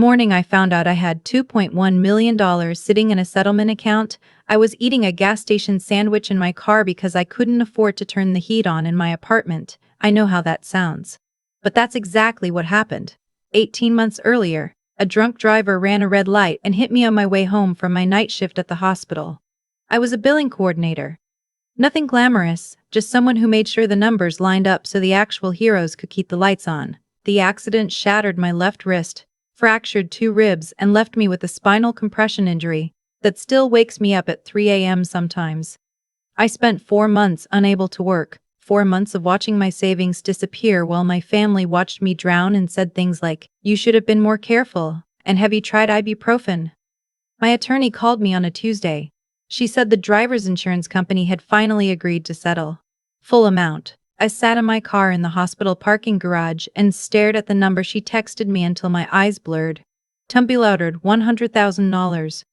Morning I found out I had $2.1 million sitting in a settlement account. I was eating a gas station sandwich in my car because I couldn't afford to turn the heat on in my apartment. I know how that sounds. But that's exactly what happened. 18 months earlier, a drunk driver ran a red light and hit me on my way home from my night shift at the hospital. I was a billing coordinator. Nothing glamorous, just someone who made sure the numbers lined up so the actual heroes could keep the lights on. The accident shattered my left wrist, fractured 2 ribs, and left me with a spinal compression injury that still wakes me up at 3 a.m. sometimes. I spent 4 months unable to work, 4 months of watching my savings disappear while my family watched me drown and said things like, "You should have been more careful," and "Have you tried ibuprofen?" My attorney called me on a Tuesday. She said the driver's insurance company had finally agreed to settle. Full amount. I sat in my car in the hospital parking garage and stared at the number she texted me until my eyes blurred. Tumby-loudered $100,000.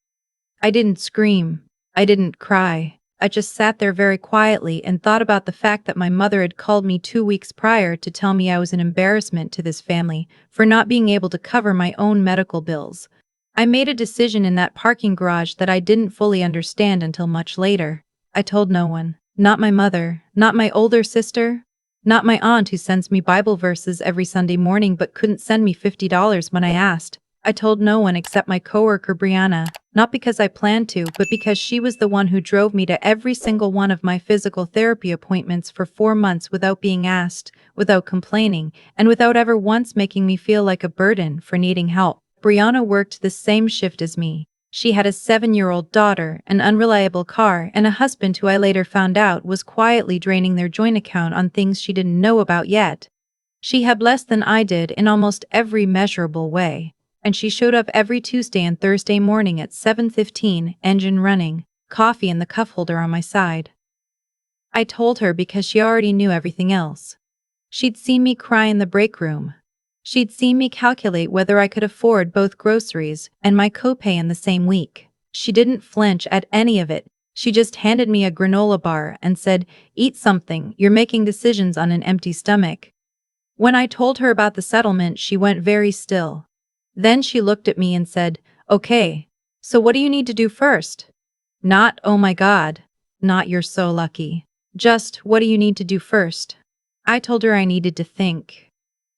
I didn't scream. I didn't cry. I just sat there very quietly and thought about the fact that my mother had called me 2 weeks prior to tell me I was an embarrassment to this family for not being able to cover my own medical bills. I made a decision in that parking garage that I didn't fully understand until much later. I told no one. Not my mother, not my older sister, not my aunt who sends me Bible verses every Sunday morning but couldn't send me $50 when I asked. I told no one except my coworker Brianna, not because I planned to, but because she was the one who drove me to every single one of my physical therapy appointments for 4 months without being asked, without complaining, and without ever once making me feel like a burden for needing help. Brianna worked the same shift as me. She had a 7-year-old daughter, an unreliable car, and a husband who I later found out was quietly draining their joint account on things she didn't know about yet. She had less than I did in almost every measurable way, and she showed up every Tuesday and Thursday morning at 7:15, engine running, coffee in the cup holder on my side. I told her because she already knew everything else. She'd seen me cry in the break room. She'd seen me calculate whether I could afford both groceries and my copay in the same week. She didn't flinch at any of it. She just handed me a granola bar and said, "Eat something, you're making decisions on an empty stomach." When I told her about the settlement, she went very still. Then she looked at me and said, "Okay, so what do you need to do first?" Not, "Oh my God," not, "You're so lucky." Just, "What do you need to do first?" I told her I needed to think.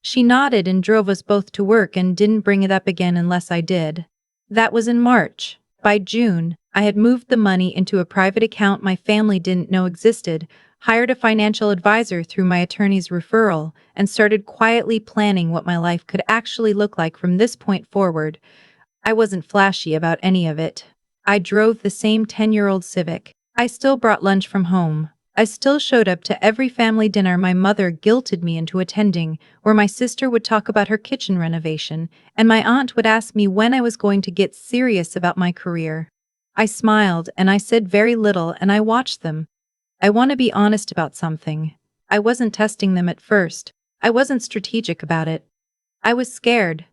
She nodded and drove us both to work and didn't bring it up again unless I did. That was in March. By June, I had moved the money into a private account my family didn't know existed, hired a financial advisor through my attorney's referral, and started quietly planning what my life could actually look like from this point forward. I wasn't flashy about any of it. I drove the same 10-year-old Civic. I still brought lunch from home. I still showed up to every family dinner my mother guilted me into attending, where my sister would talk about her kitchen renovation, and my aunt would ask me when I was going to get serious about my career. I smiled and I said very little and I watched them. I want to be honest about something. I wasn't testing them at first. I wasn't strategic about it. I was scared.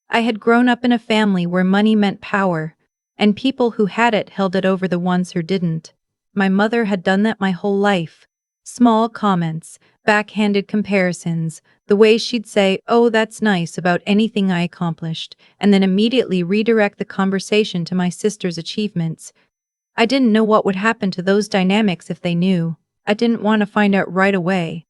I had grown up in a family where money meant power, and people who had it held it over the ones who didn't. My mother had done that my whole life. Small comments, backhanded comparisons, the way she'd say, "Oh, that's nice," about anything I accomplished, and then immediately redirect the conversation to my sister's achievements. I didn't know what would happen to those dynamics if they knew. I didn't want to find out right away.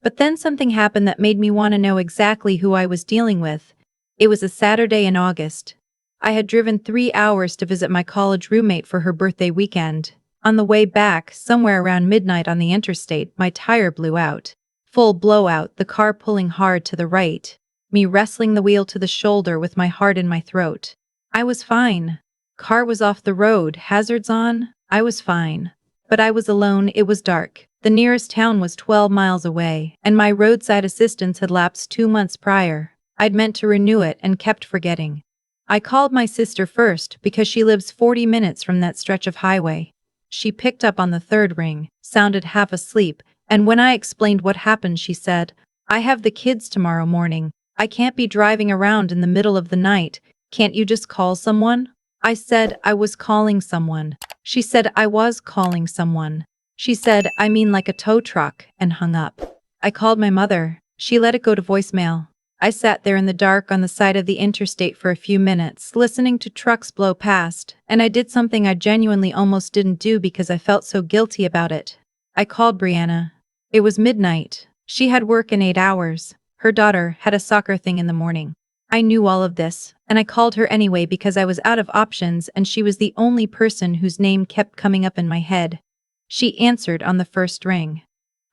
But then something happened that made me want to know exactly who I was dealing with. It was a Saturday in August. I had driven 3 hours to visit my college roommate for her birthday weekend. On the way back, somewhere around midnight on the interstate, my tire blew out. Full blowout, the car pulling hard to the right, me wrestling the wheel to the shoulder with my heart in my throat. I was fine. Car was off the road, hazards on. I was fine. But I was alone, it was dark. The nearest town was 12 miles away, and my roadside assistance had lapsed 2 months prior. I'd meant to renew it and kept forgetting. I called my sister first because she lives 40 minutes from that stretch of highway. She picked up on the third ring, sounded half asleep, and when I explained what happened, she said, "I have the kids tomorrow morning. I can't be driving around in the middle of the night. Can't you just call someone?" I said I was calling someone. She said I was calling someone. She said, "I mean like a tow truck," and hung up. I called my mother. She let it go to voicemail. I sat there in the dark on the side of the interstate for a few minutes, listening to trucks blow past, and I did something I genuinely almost didn't do because I felt so guilty about it. I called Brianna. It was midnight. She had work in 8 hours. Her daughter had a soccer thing in the morning. I knew all of this, and I called her anyway because I was out of options and she was the only person whose name kept coming up in my head. She answered on the first ring.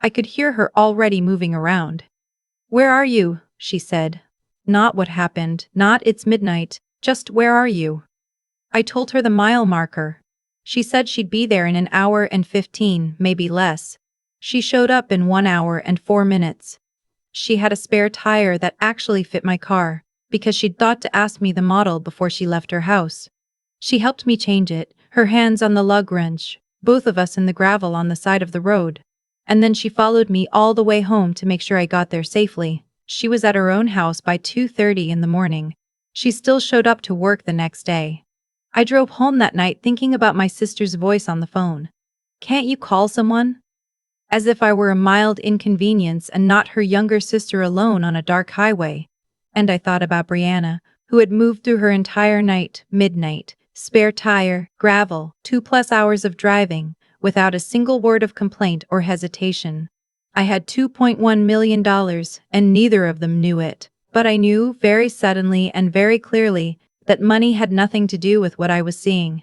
I could hear her already moving around. "Where are you?" she said. Not what happened, not it's midnight, just where are you? I told her the mile marker. She said she'd be there in an hour and 15, maybe less. She showed up in 1 hour and 4 minutes. She had a spare tire that actually fit my car, because she'd thought to ask me the model before she left her house. She helped me change it, her hands on the lug wrench, both of us in the gravel on the side of the road. And then she followed me all the way home to make sure I got there safely. She was at her own house by 2:30 in the morning. She still showed up to work the next day. I drove home that night thinking about my sister's voice on the phone. "Can't you call someone?" As if I were a mild inconvenience and not her younger sister alone on a dark highway. And I thought about Brianna, who had moved through her entire night, midnight, spare tire, gravel, 2+ hours of driving, without a single word of complaint or hesitation. I had $2.1 million, and neither of them knew it. But I knew, very suddenly and very clearly, that money had nothing to do with what I was seeing.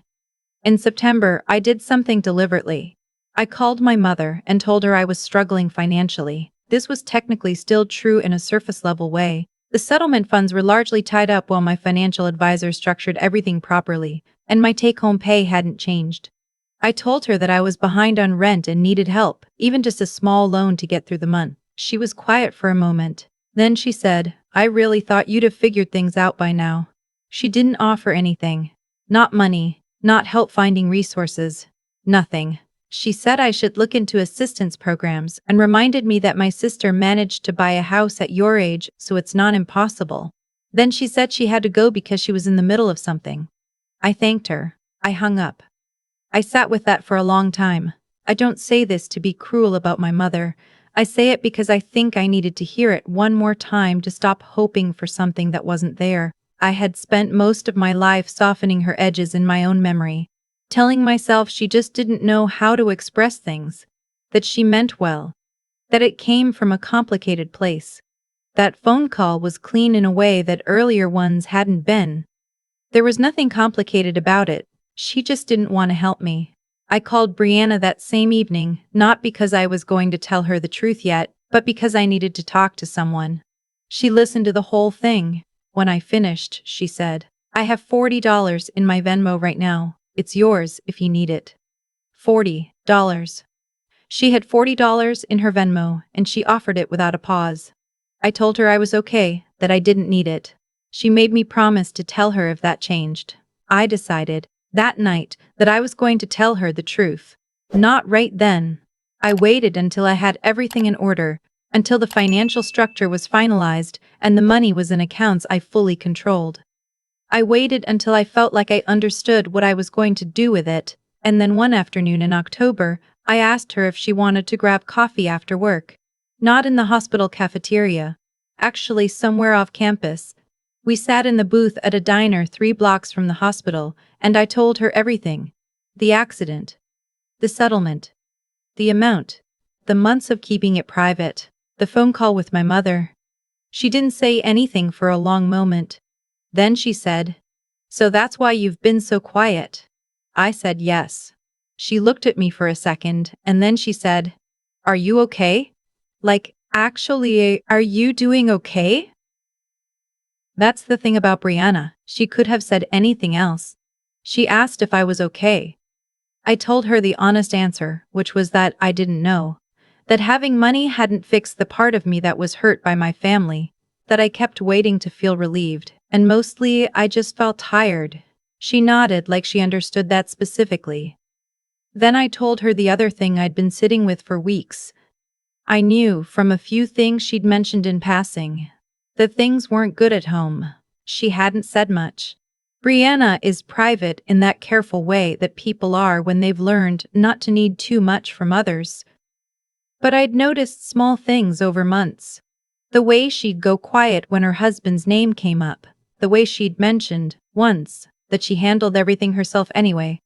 In September, I did something deliberately. I called my mother and told her I was struggling financially. This was technically still true in a surface-level way. The settlement funds were largely tied up while my financial advisor structured everything properly, and my take-home pay hadn't changed. I told her that I was behind on rent and needed help, even just a small loan to get through the month. She was quiet for a moment. Then she said, "I really thought you'd have figured things out by now." She didn't offer anything. Not money, not help finding resources. Nothing. She said I should look into assistance programs and reminded me that my sister managed to buy a house at your age, so it's not impossible. Then she said she had to go because she was in the middle of something. I thanked her. I hung up. I sat with that for a long time. I don't say this to be cruel about my mother. I say it because I think I needed to hear it one more time to stop hoping for something that wasn't there. I had spent most of my life softening her edges in my own memory, telling myself she just didn't know how to express things, that she meant well, that it came from a complicated place. That phone call was clean in a way that earlier ones hadn't been. There was nothing complicated about it. She just didn't want to help me. I called Brianna that same evening, not because I was going to tell her the truth yet, but because I needed to talk to someone. She listened to the whole thing. When I finished, she said, "I have $40 in my Venmo right now. It's yours if you need it." $40. She had $40 in her Venmo, and she offered it without a pause. I told her I was okay, that I didn't need it. She made me promise to tell her if that changed. I decided, that night, that I was going to tell her the truth. Not right then. I waited until I had everything in order, until the financial structure was finalized and the money was in accounts I fully controlled. I waited until I felt like I understood what I was going to do with it, and then one afternoon in October, I asked her if she wanted to grab coffee after work. Not in the hospital cafeteria. Actually somewhere off campus. We sat in the booth at a diner 3 blocks from the hospital, and I told her everything. The accident. The settlement. The amount. The months of keeping it private. The phone call with my mother. She didn't say anything for a long moment. Then she said, "So that's why you've been so quiet?" I said yes. She looked at me for a second, and then she said, "Are you okay? Like, actually, are you doing okay?" That's the thing about Brianna, she could have said anything else. She asked if I was okay. I told her the honest answer, which was that I didn't know. That having money hadn't fixed the part of me that was hurt by my family. That I kept waiting to feel relieved, and mostly I just felt tired. She nodded like she understood that specifically. Then I told her the other thing I'd been sitting with for weeks. I knew, from a few things she'd mentioned in passing, that things weren't good at home. She hadn't said much. Brianna is private in that careful way that people are when they've learned not to need too much from others. But I'd noticed small things over months. The way she'd go quiet when her husband's name came up. The way she'd mentioned, once, that she handled everything herself anyway.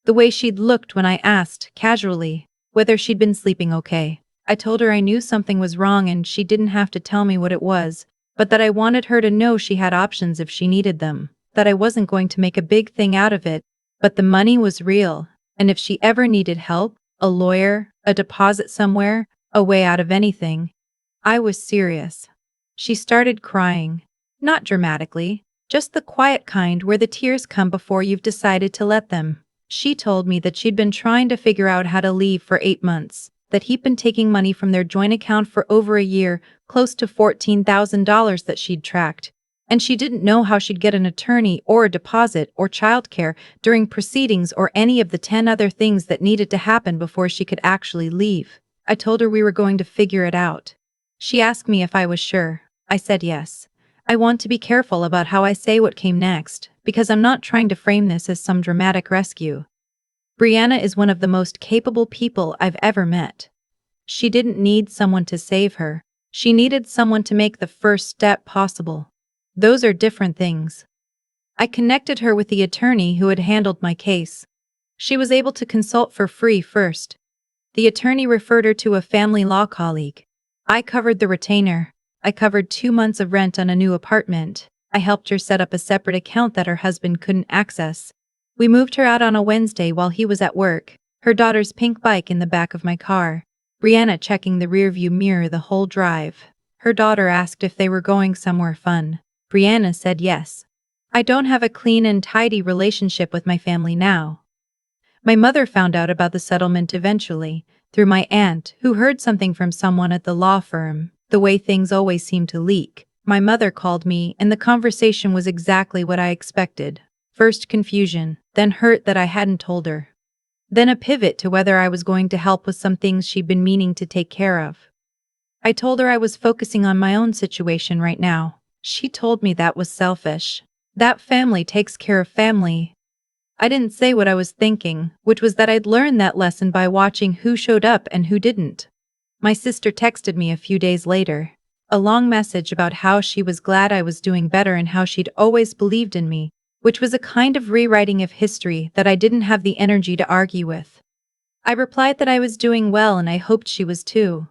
The way she'd looked when I asked, casually, whether she'd been sleeping okay. I told her I knew something was wrong and she didn't have to tell me what it was, but that I wanted her to know she had options if she needed them, that I wasn't going to make a big thing out of it, but the money was real, and if she ever needed help, a lawyer, a deposit somewhere, a way out of anything, I was serious. She started crying. Not dramatically, just the quiet kind where the tears come before you've decided to let them. She told me that she'd been trying to figure out how to leave for 8 months, that he'd been taking money from their joint account for over a year, close to $14,000 that she'd tracked, and she didn't know how she'd get an attorney or a deposit or childcare during proceedings or any of the 10 other things that needed to happen before she could actually leave. I told her we were going to figure it out. She asked me if I was sure. I said yes. I want to be careful about how I say what came next, because I'm not trying to frame this as some dramatic rescue. Brianna is one of the most capable people I've ever met. She didn't need someone to save her. She needed someone to make the first step possible. Those are different things. I connected her with the attorney who had handled my case. She was able to consult for free first. The attorney referred her to a family law colleague. I covered the retainer. I covered 2 months of rent on a new apartment. I helped her set up a separate account that her husband couldn't access. We moved her out on a Wednesday while he was at work, her daughter's pink bike in the back of my car, Brianna checking the rearview mirror the whole drive. Her daughter asked if they were going somewhere fun. Brianna said yes. I don't have a clean and tidy relationship with my family now. My mother found out about the settlement eventually, through my aunt, who heard something from someone at the law firm. The way things always seem to leak. My mother called me, and the conversation was exactly what I expected. First confusion, then hurt that I hadn't told her. Then a pivot to whether I was going to help with some things she'd been meaning to take care of. I told her I was focusing on my own situation right now. She told me that was selfish. That family takes care of family. I didn't say what I was thinking, which was that I'd learned that lesson by watching who showed up and who didn't. My sister texted me a few days later, a long message about how she was glad I was doing better and how she'd always believed in me, which was a kind of rewriting of history that I didn't have the energy to argue with. I replied that I was doing well and I hoped she was too.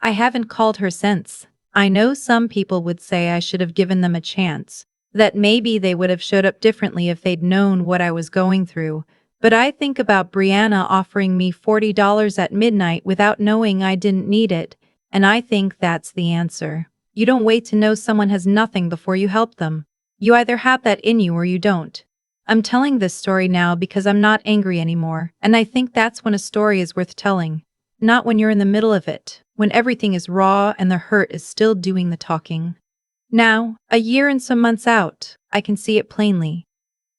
I haven't called her since. I know some people would say I should have given them a chance, that maybe they would have showed up differently if they'd known what I was going through. But I think about Brianna offering me $40 at midnight without knowing I didn't need it, and I think that's the answer. You don't wait to know someone has nothing before you help them. You either have that in you or you don't. I'm telling this story now because I'm not angry anymore, and I think that's when a story is worth telling. Not when you're in the middle of it, when everything is raw and the hurt is still doing the talking. Now, a year and some months out, I can see it plainly.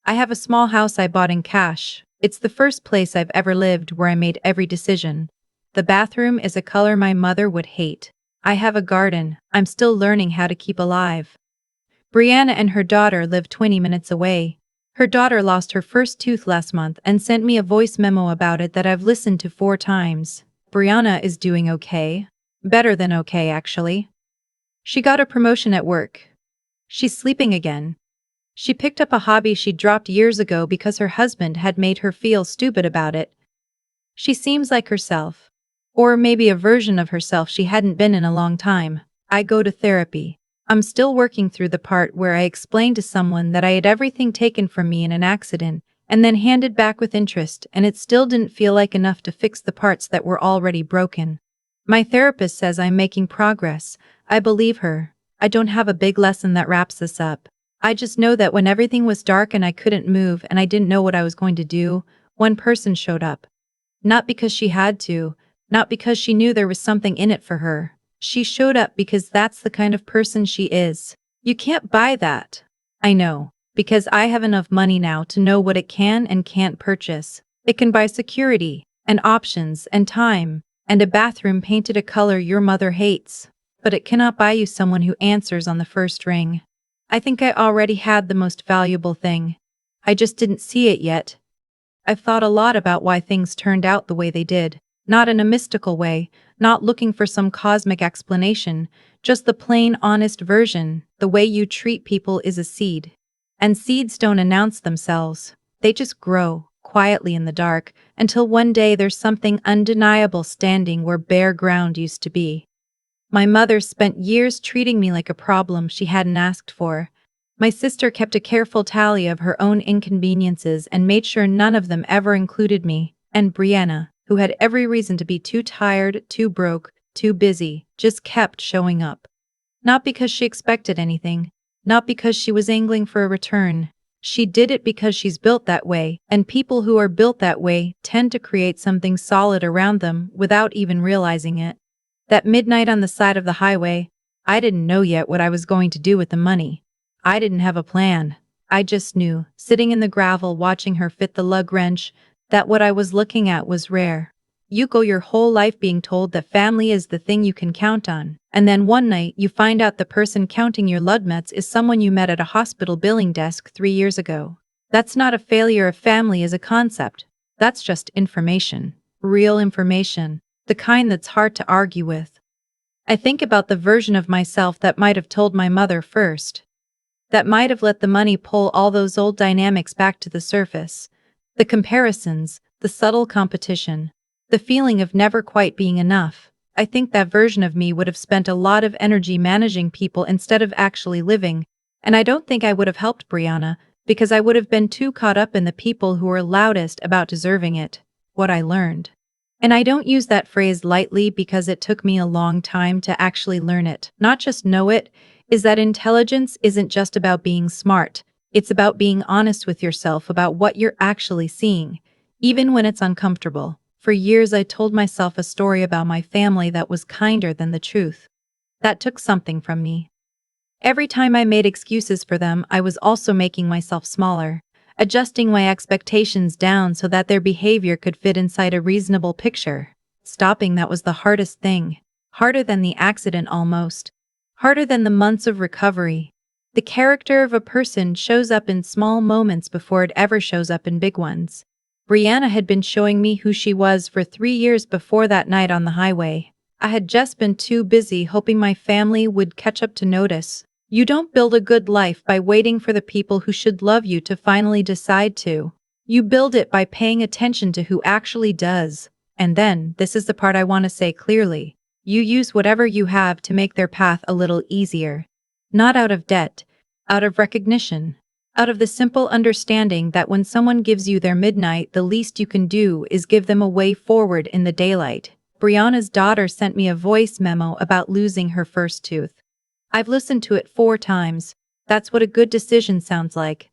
I have a small house I bought in cash. It's the first place I've ever lived where I made every decision. The bathroom is a color my mother would hate. I have a garden I'm still learning how to keep alive. Brianna and her daughter live 20 minutes away. Her daughter lost her first tooth last month and sent me a voice memo about it that I've listened to 4 times. Brianna is doing okay. Better than okay, actually. She got a promotion at work. She's sleeping again. She picked up a hobby she'd dropped years ago because her husband had made her feel stupid about it. She seems like herself. Or maybe a version of herself she hadn't been in a long time. I go to therapy. I'm still working through the part where I explained to someone that I had everything taken from me in an accident and then handed back with interest, and it still didn't feel like enough to fix the parts that were already broken. My therapist says I'm making progress. I believe her. I don't have a big lesson that wraps this up. I just know that when everything was dark and I couldn't move and I didn't know what I was going to do, one person showed up. Not because she had to, not because she knew there was something in it for her. She showed up because that's the kind of person she is. You can't buy that. I know, because I have enough money now to know what it can and can't purchase. It can buy security, and options, and time, and a bathroom painted a color your mother hates. But it cannot buy you someone who answers on the first ring. I think I already had the most valuable thing. I just didn't see it yet. I've thought a lot about why things turned out the way they did. Not in a mystical way, not looking for some cosmic explanation, just the plain, honest version. The way you treat people is a seed. And seeds don't announce themselves. They just grow, quietly in the dark, until one day there's something undeniable standing where bare ground used to be. My mother spent years treating me like a problem she hadn't asked for. My sister kept a careful tally of her own inconveniences and made sure none of them ever included me. And Brianna, who had every reason to be too tired, too broke, too busy, just kept showing up. Not because she expected anything, not because she was angling for a return. She did it because she's built that way, and people who are built that way tend to create something solid around them without even realizing it. That midnight on the side of the highway, I didn't know yet what I was going to do with the money. I didn't have a plan. I just knew, sitting in the gravel watching her fit the lug wrench, that what I was looking at was rare. You go your whole life being told that family is the thing you can count on, and then one night you find out the person counting your lugnuts is someone you met at a hospital billing desk 3 years ago. That's not a failure of family as a concept. That's just information. Real information. The kind that's hard to argue with. I think about the version of myself that might have told my mother first. That might have let the money pull all those old dynamics back to the surface. The comparisons, the subtle competition, the feeling of never quite being enough. I think that version of me would have spent a lot of energy managing people instead of actually living, and I don't think I would have helped Brianna, because I would have been too caught up in the people who were loudest about deserving it. What I learned. And I don't use that phrase lightly because it took me a long time to actually learn it, not just know it, is that intelligence isn't just about being smart. It's about being honest with yourself about what you're actually seeing, even when it's uncomfortable. For years I told myself a story about my family that was kinder than the truth. That took something from me. Every time I made excuses for them, I was also making myself smaller, adjusting my expectations down so that their behavior could fit inside a reasonable picture. Stopping that was the hardest thing. Harder than the accident almost. Harder than the months of recovery. The character of a person shows up in small moments before it ever shows up in big ones. Brianna had been showing me who she was for 3 years before that night on the highway. I had just been too busy hoping my family would catch up to notice. You don't build a good life by waiting for the people who should love you to finally decide to. You build it by paying attention to who actually does. And then, this is the part I want to say clearly, you use whatever you have to make their path a little easier. Not out of debt, out of recognition. Out of the simple understanding that when someone gives you their midnight, the least you can do is give them a way forward in the daylight. Brianna's daughter sent me a voice memo about losing her first tooth. I've listened to it 4 times. That's what a good decision sounds like.